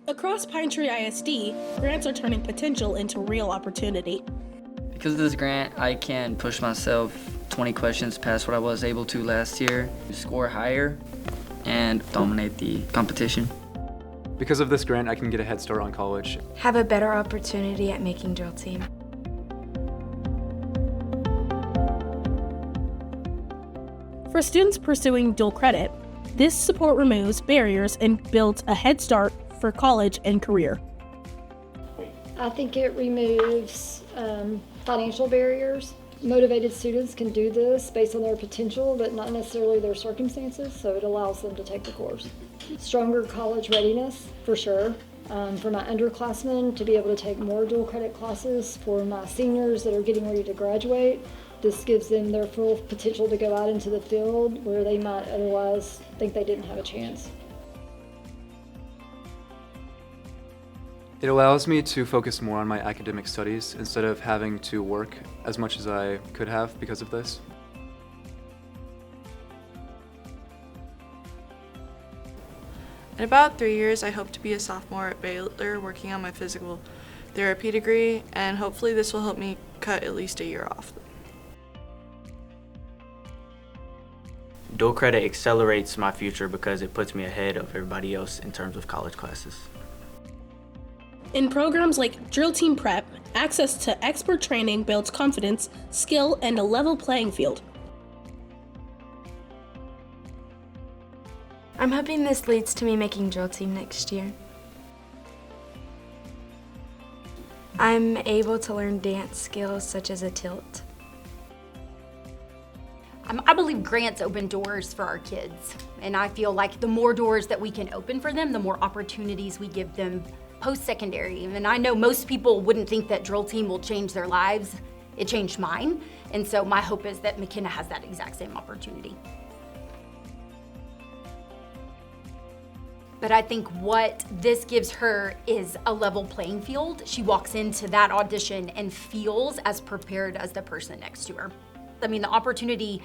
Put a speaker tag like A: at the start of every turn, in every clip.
A: Across Pine Tree ISD, grants are turning potential into real opportunity.
B: Because of this grant, I can push myself 20 questions past what I was able to last year, score higher, and dominate the competition.
C: Because of this grant, I can get a head start on college.
D: Have a better opportunity at making drill team.
A: For students pursuing dual credit, this support removes barriers and builds a head start for college and career.
E: I think it removes financial barriers. Motivated students can do this based on their potential, but not necessarily their circumstances, so it allows them to take the course. Stronger college readiness, for sure. For my underclassmen to be able to take more dual credit classes. For my seniors that are getting ready to graduate, this gives them their full potential to go out into the field where they might otherwise think they didn't have a chance.
C: It allows me to focus more on my academic studies instead of having to work as much as I could have because of this.
F: In about 3 years, I hope to be a sophomore at Baylor working on my physical therapy degree, and hopefully this will help me cut at least a year off.
G: Dual credit accelerates my future because it puts me ahead of everybody else in terms of college classes.
A: In programs like Drill Team Prep, access to expert training builds confidence, skill, and a level playing field.
D: I'm hoping this leads to me making drill team next year. I'm able to learn dance skills such as a tilt.
H: I believe grants open doors for our kids, and I feel like the more doors that we can open for them, the more opportunities we give them post-secondary. And I know most people wouldn't think that drill team will change their lives. It changed mine, and so my hope is that McKenna has that exact same opportunity. But I think what this gives her is a level playing field. She walks into that audition and feels as prepared as the person next to her. I mean, the opportunity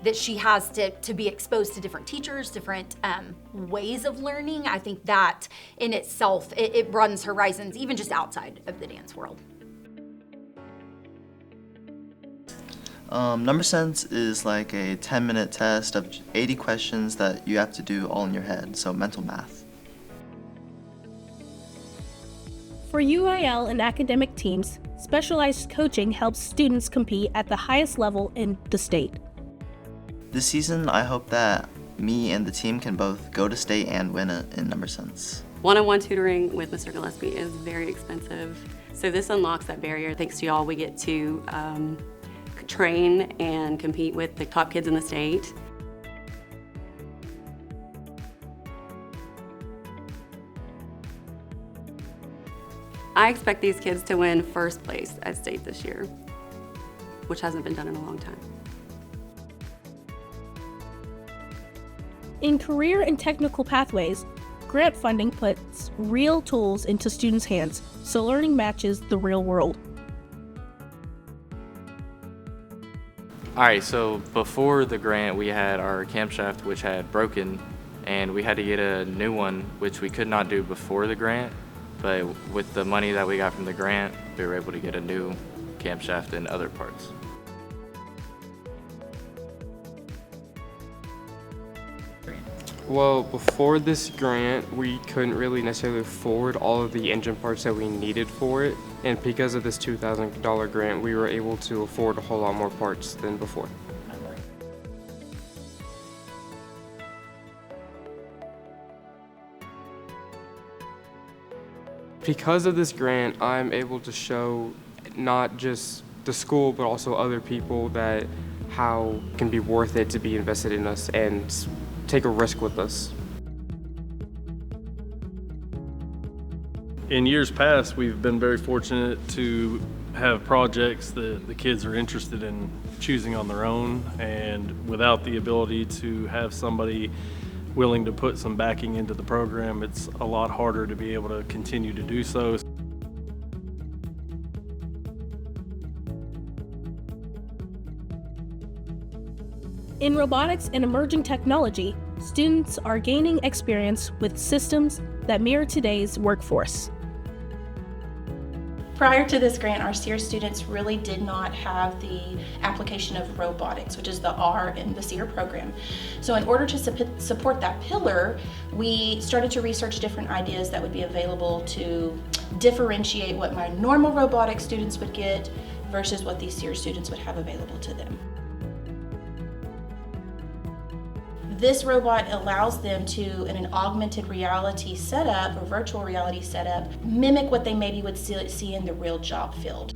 H: that she has to be exposed to different teachers, different ways of learning, I think that in itself, it broadens horizons, even just outside of the dance world.
I: Number sense is like a 10-minute test of 80 questions that you have to do all in your head, so mental math.
A: For UIL and academic teams, specialized coaching helps students compete at the highest level in the state.
I: This season, I hope that me and the team can both go to state and win it in number sense.
J: One-on-one tutoring with Mr. Gillespie is very expensive, so this unlocks that barrier. Thanks to y'all, we get to train and compete with the top kids in the state. I expect these kids to win first place at state this year, which hasn't been done in a long time.
A: In career and technical pathways, grant funding puts real tools into students' hands, so learning matches the real world.
K: Alright, so before the grant we had our camshaft which had broken, and we had to get a new one which we could not do before the grant, but with the money that we got from the grant we were able to get a new camshaft and other parts.
L: Well, before this grant, we couldn't really necessarily afford all of the engine parts that we needed for it, and because of this $2,000 grant, we were able to afford a whole lot more parts than before. Because of this grant, I'm able to show not just the school, but also other people that how it can be worth it to be invested in us and take a risk with us.
M: In years past, we've been very fortunate to have projects that the kids are interested in choosing on their own, and without the ability to have somebody willing to put some backing into the program, it's a lot harder to be able to continue to do so.
A: In robotics and emerging technology, students are gaining experience with systems that mirror today's workforce.
N: Prior to this grant, our SEER students really did not have the application of robotics, which is the R in the SEER program. So in order to support that pillar, we started to research different ideas that would be available to differentiate what my normal robotics students would get versus what these SEER students would have available to them. This robot allows them to, in an augmented reality setup or virtual reality setup, mimic what they maybe would see in the real job field.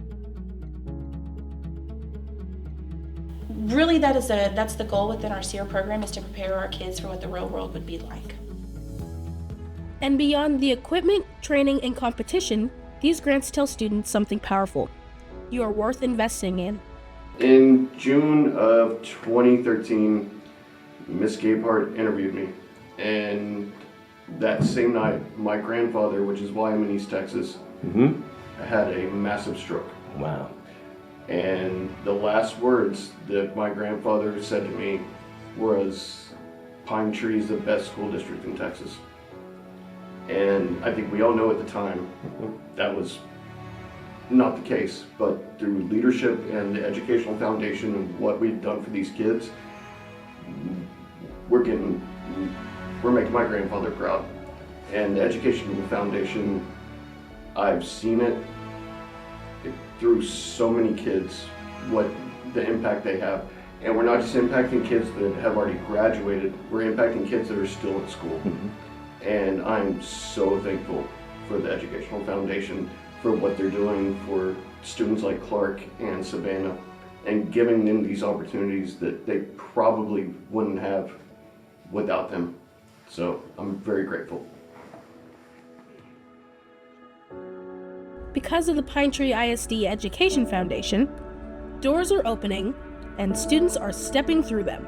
N: Really, that's the goal within our SEER program, is to prepare our kids for what the real world would be like.
A: And beyond the equipment, training, and competition, these grants tell students something powerful. You are worth investing in.
O: In June of 2013, Miss Gabehart interviewed me, and that same night, my grandfather, which is why I'm in East Texas, had a massive stroke.
P: Wow.
O: And the last words that my grandfather said to me was, Pine Tree is the best school district in Texas. And I think we all know at the time that was not the case, but through leadership and the educational foundation and what we've done for these kids, we're making my grandfather proud. And the educational foundation, I've seen it through so many kids, what the impact they have. And we're not just impacting kids that have already graduated, we're impacting kids that are still in school. And I'm so thankful for the educational foundation, for what they're doing for students like Clark and Savannah, and giving them these opportunities that they probably wouldn't have without them. So I'm very grateful.
A: Because of the Pine Tree ISD Education Foundation, doors are opening and students are stepping through them.